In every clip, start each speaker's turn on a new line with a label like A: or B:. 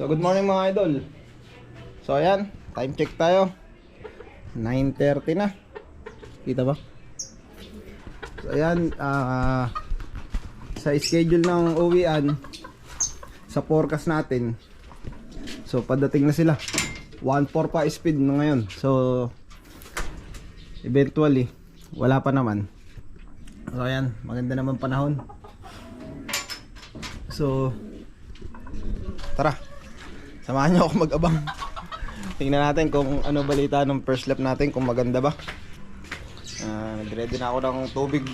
A: So good morning mga idol. So ayan, time check tayo. 9:30 na. Kita ba? So ayan, sa schedule ng uwian, sa forecast natin, so padating na sila. 1.4 pa speed na ngayon. So eventually wala pa naman. So ayan, maganda naman panahon. So tara, samahan niyo ako mag-abang. Tingnan natin kung ano balita ng first lap natin, kung maganda ba. Nag-ready na ako ng tubig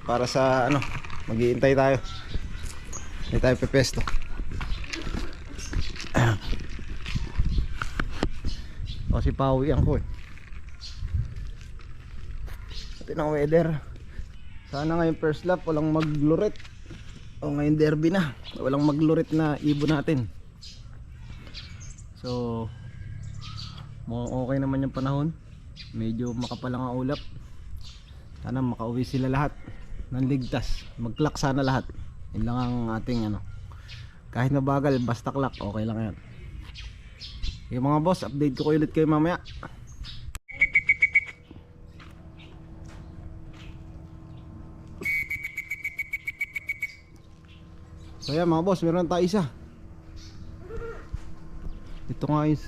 A: para sa ano, mag-iintay tayo. Hindi tayo pepesto. Kasi pawian ko eh. Pati ng weather. Sana ngayon first lap walang maglurit. O ngayon derby na, walang maglurit na ibon natin. So mukhang okay naman yung panahon. Medyo makapalang ang ulap. Sana makauwi sila lahat ng ligtas. Mag-clock sana lahat. Yun lang ang ating ano. Kahit mabagal, basta clock, okay lang yan. Yung mga boss, update ko ulit kayo mamaya. So yan mga boss, meron tayo isa. Ito nga is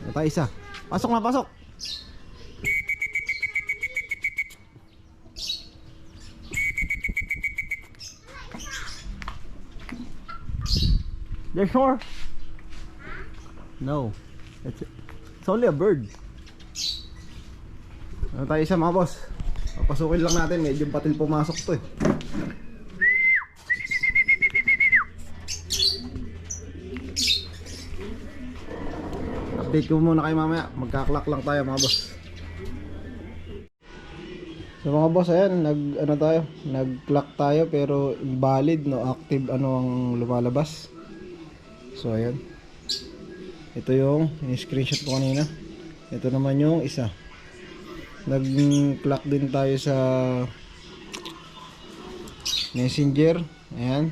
A: meron tayo isa. Pasok na, pasok. There's more. No, it's only a bird. Meron tayo isa mga boss. Papasukin lang natin, medyo patil pumasok to eh. Update ko muna kayo mamaya. Magka-clock lang tayo mga boss. So mga boss, ayan, nag-clock tayo pero invalid, no active ano ang lumalabas. So ayan. Ito yung screenshot ko kanina. Ito naman yung isa. Nag-clock din tayo sa Messenger. Ayan.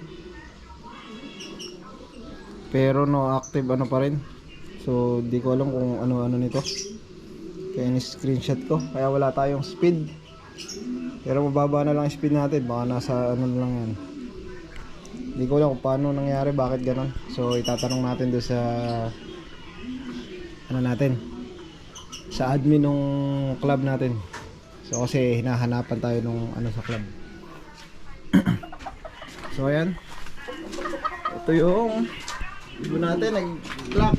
A: Pero no active ano pa rin. So di ko alam kung ano-ano nito. Kaya ni-screenshot ko. Kaya wala tayong speed. Pero mababa na lang speed natin. Baka nasa ano lang yan. Di ko alam kung paano nangyari, bakit ganon. So itatanong natin doon sa ano natin, sa admin ng club natin. So kasi hinahanapan tayo nung ano sa club. So ayan. Ito yung ibon natin, nag-clock.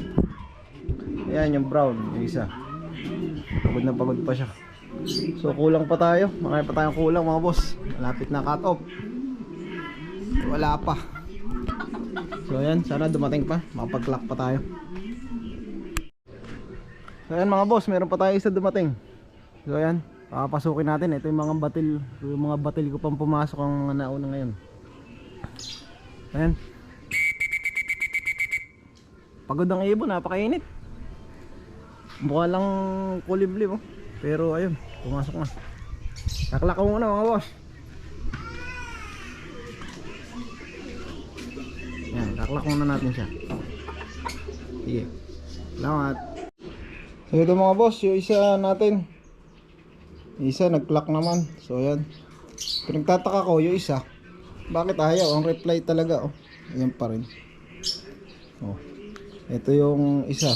A: Ayan yung brown, yung isa. Pagod na pagod pa siya. So kulang pa tayo, marami pa tayong kulang mga boss. Malapit na cut off. Wala pa. So ayan, sana dumating pa, makapag-clock pa tayo. So ayan mga boss, meron pa tayo isa dumating. So ayan, papasukin natin. Ito yung mga batil ko pang pumasok ang nauna ngayon. Ayan. Pagod ang ibon, napakainit. Mukha lang kulibli mo. Pero ayun, pumasok na. Kaklak ko muna mga boss. Ayan, kaklak muna natin siya. Sige, salamat. So ito mga boss, yung isa natin, isa nag-clock naman. So ayan, pinagtataka ko yung isa, bakit ayaw? Ang reply talaga, oh, ayan pa rin. Oh, ito yung isa.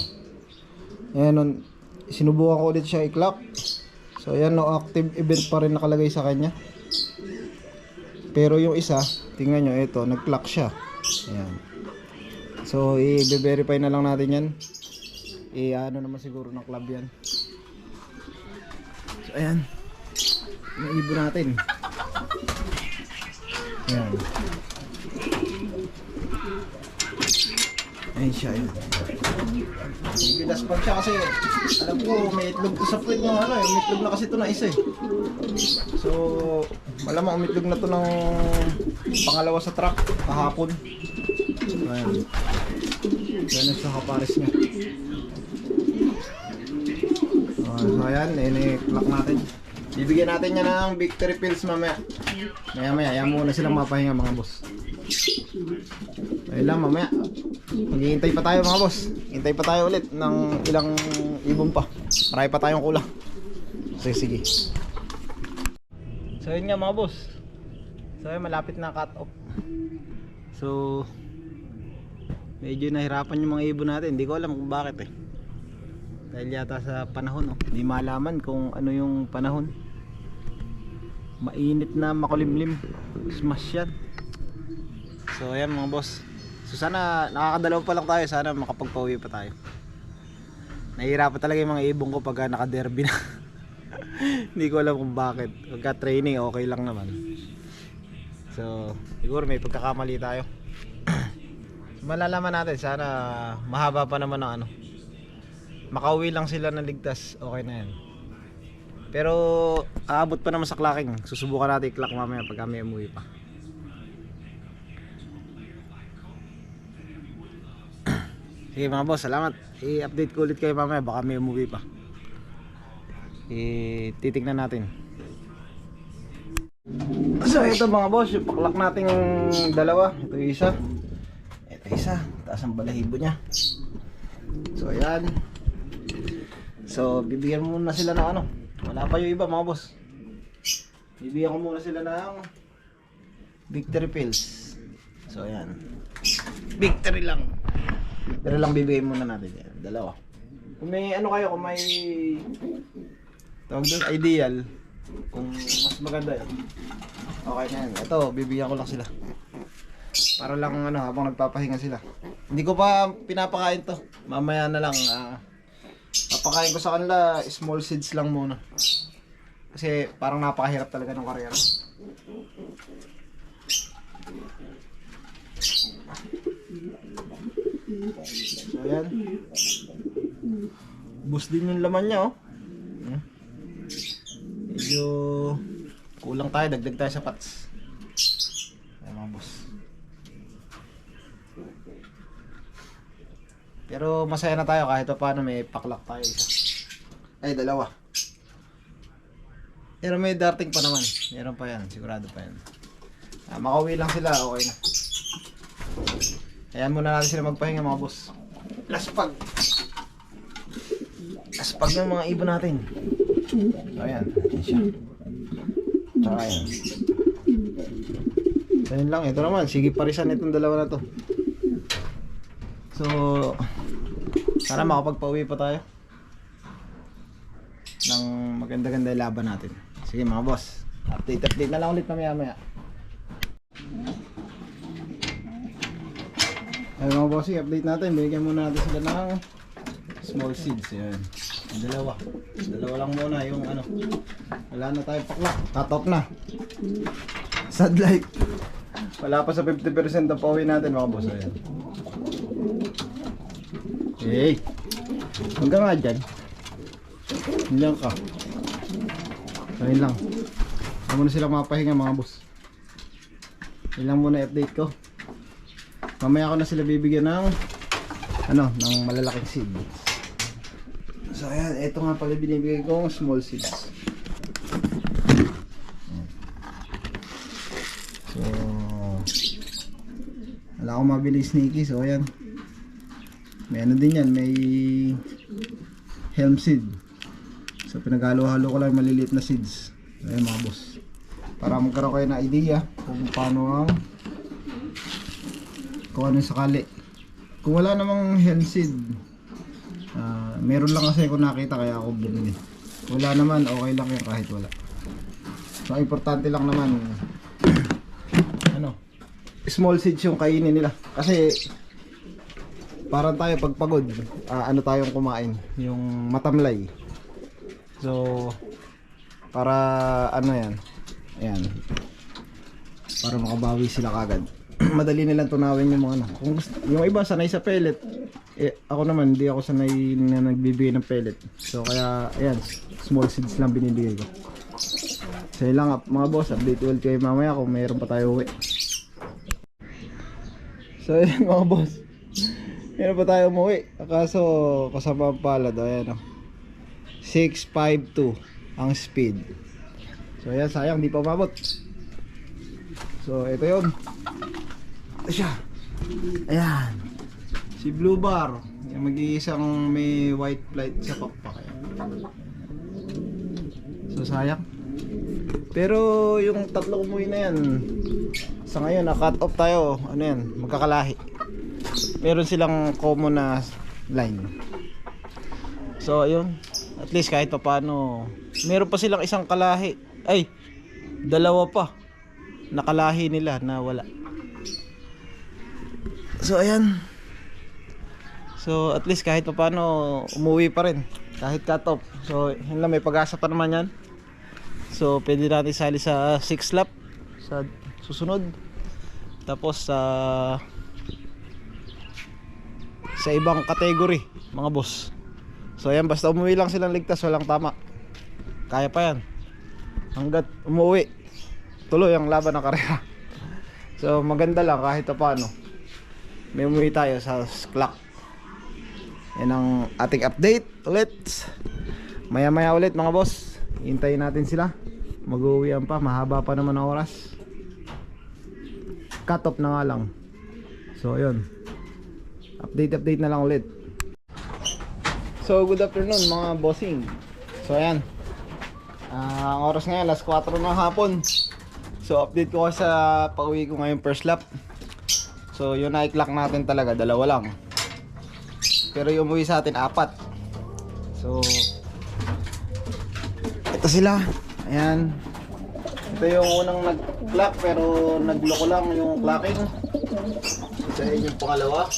A: Ayan, sinubukan ko ulit siya i-clock. So ayan, no active event pa rin nakalagay sa kanya. Pero yung isa, tingnan nyo, ito, nag-clock siya. Ayan. So i-verify na lang natin yan. Ano naman siguro ng club yan. So ayan, yung ibon natin. Ayan. Ayan siya, ayan. Bilaspag siya kasi alam ko may itlog to sa puwet ng ano eh. May itlog na kasi ito na isa eh. So malamang umitlog na to ng pangalawa sa truck kahapon. Ayan. Ganun sa kapares niya. So ayan, i-clock natin. Bibigyan natin niya ng victory pills mamaya. Maya muna silang mapahinga mga boss. Ayun lang, mamaya maghihintay pa tayo mga boss. Hintay pa tayo ulit ng ilang ibon pa. Marami pa tayong kulang. Sige, sige. So yun nga mga boss. So yun, malapit na cut off. So medyo nahirapan yung mga ibon natin. Hindi ko alam kung bakit eh. Dahil yata sa panahon, oh. Hindi malaman kung ano yung panahon. Mainit na makulimlim. Smash yan. So ayan mga boss. So sana nakakadalaw pa lang tayo. Sana makapagpauwi pa tayo. Nahihirapan talaga yung mga ibon ko pagka naka-derby na. Hindi ko alam kung bakit. Pagka training okay lang naman. So siguro may pagkakamali tayo. Malalaman natin. Sana mahaba pa naman ang ano. Makauwi lang sila ng ligtas. Okay na yan. Pero aabot pa naman sa clacking. Susubukan natin i-clack mamaya pag kami umuwi pa. Sige mga boss, salamat. I-update ko ulit kayo mamaya, baka may umuwi pa. Titignan natin. So ito mga boss, yung paklak nating dalawa. Ito yung isa. Ito isa, taas ang balahibo nya. So ayan. So bibigyan mo muna sila ng ano. Wala pa yung iba mga boss. Bibigyan ko muna sila ng victory pills. So ayan. Victory lang. Pero lang bibigay muna natin yan. Dalawa. Kung may ano kayo, kung may tawag doon, ideal, kung mas maganda yun, okay na yan. Ito, bibigyan ko lang sila. Para lang ano, habang nagpapahinga sila. Hindi ko pa pinapakain to. Mamaya na lang. Papakain ko sa kanila, small seeds lang muna. Kasi parang napakahirap talaga ng karera. So ayan. Boost din yung laman niya, oh. Medyo kulang tayo, dagdag tayo sa pats. Ayan mga boss. Pero masaya na tayo kahit pa paano may paklak tayo isa. Ay, dalawa. Pero may darting pa naman. Meron pa yan, sigurado pa yan. Makauwi lang sila, okay na. Ayan muna natin sila magpahinga mga boss. Laspag. Laspag ng mga ibon natin. So ayan, ayan siya. Tsaka ayan. So yun lang, ito naman. Sige parisan itong dalawa na to. So sana makapagpauwi pa tayo ng maganda-ganda laban natin. Sige mga boss, update na lang ulit mamaya. Ayun mga bossy, update natin. Bigyan muna natin sila ng small seeds. Ayan. Dalawa lang muna yung ano. Wala na tayong paklak. Cut off na. Sad life. Wala pa sa 50% ang pauwi natin mga boss. Ayan. Hey, hanggang nga dyan. Hanggang ka. Ayun lang. Huwag muna sila mapahinga mga boss. Yun lang muna update ko. Mamaya ko na sila bibigyan ng ano, ng malalaking seed. So ayan, ito nga pala binibigay kong small seeds. So wala akong mabili sneaky. So ayan, may ano din yan, may helm seed. So pinaghalo-halo ko lang maliliit na seeds. Ayan mga boss, para magkaroon kayo na idea kung paano ang kung ano sakali. Kung wala namang helm seed, meron lang kasi ako nakita kaya ako bumili. Wala naman, okay lang yan kahit wala. So importante lang naman ano, small seeds yung kainin nila. Kasi parang tayo pagpagod, ano tayong kumain, yung matamlay. So para ano yan, ayan, para makabawi sila kagad. Madali nilang tunawin yung mga ano. Kung gusto, yung iba sanay sa pellet, ako naman hindi ako sanay na nagbibigay ng pellet. So kaya ayan, small seeds lang binibigay ko. So yun lang mga boss, update ulit kayo mamaya kung mayroon pa tayo uwi. So yun mga boss, mayroon pa tayo umuwi. Kaso kasama ang palad, ayan o, 652 ang speed. So ayan, sayang di pa umabot. So ito yun. siya. Ayan. Si Blue Bar. Yung mag-iisang may white flight sa pakpak. So sayang. Pero yung tatlong umuwi na yan, sa ngayon na-cut off tayo. Ano yan? Magkakalahi. Meron silang common na line. So ayun. At least kahit pa paano, meron pa silang isang kalahi. Ay, dalawa pa. Nakalahi nila na wala. So ayan. So at least kahit pa paano umuwi pa rin. Kahit cut off. So yun lang, may pag-asa pa naman yan. So pwede natin sali sa 6 lap sa susunod. Tapos sa ibang category, mga boss. So ayan, basta umuwi lang silang ligtas, walang tama. Kaya pa yan. Hanggat umuwi, tuloy ang laban ng karera. So maganda lang kahit pa paano. May umuwi tayo sa clock. Yan ang ating update ulit. Maya maya ulit mga boss. Hintayin natin sila. Mag-uwian pa, mahaba pa naman ang oras. Cut off na nga lang. So ayun, update na lang ulit. So good afternoon mga bossing. So ayan, ang oras ngayon alas 4 ng hapon. So update ko kasi sa pauwi ko ngayon first lap. So yun na i-clock natin talaga, dalawa lang. Pero yung umuwi sa atin 4. So ito sila. Ayan. Ito yung unang nag-clock pero nagloko lang yung clocking. Ito yung pangalawa.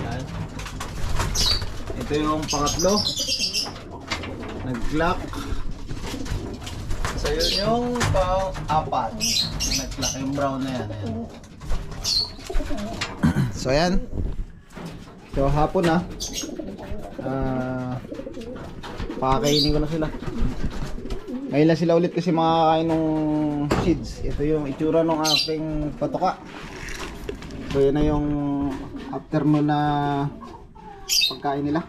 A: Ayan. Ito yung pangatlo. Nag-clock. So yun yung pang-4. Nag-clock yung brown na yan. Ayan. So ayan. So hapon na. Pakakainin ko na sila. Ngayon lang sila ulit kasi makakain ng seeds. Ito yung itsura ng aking patoka. So yun na yung afternoon na pagkain nila.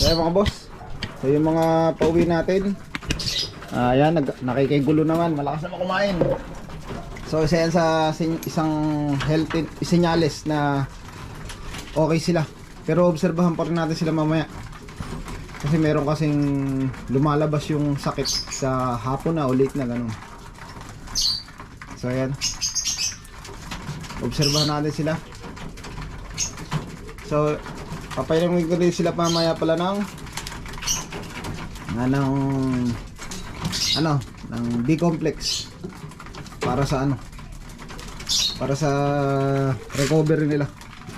A: So mga boss, so yung mga pauwi natin, ayan, nakikigulo naman, malakas naman kumain. So isa yan sa isang health senyales na okay sila. Pero obserbahan pa rin natin sila mamaya. Kasi meron kasing lumalabas yung sakit sa hapon na o late na ganun. So ayan, obserbahan natin sila. So papailamin ko din sila mamaya pala ng D-complex para sa para sa recovery nila.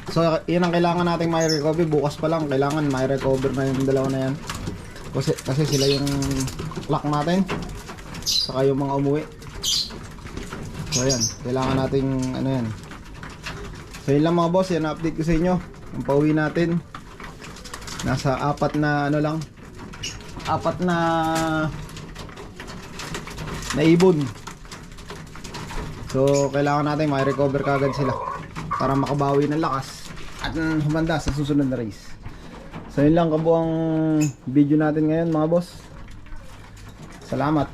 A: So yan ang kailangan nating may recover. Bukas pa lang kailangan may recover na yung dalawa na yan, kasi sila yung clock natin saka yung mga umuwi. So yan, kailangan nating yan. So yun lang mga boss, yan update ko sa inyo. Ang pauwi natin nasa 4 na ibon. So kailangan natin ma-recover kagad sila para makabawi ng lakas at humanda sa susunod na race. So yun lang kabuang video natin ngayon mga boss. Salamat.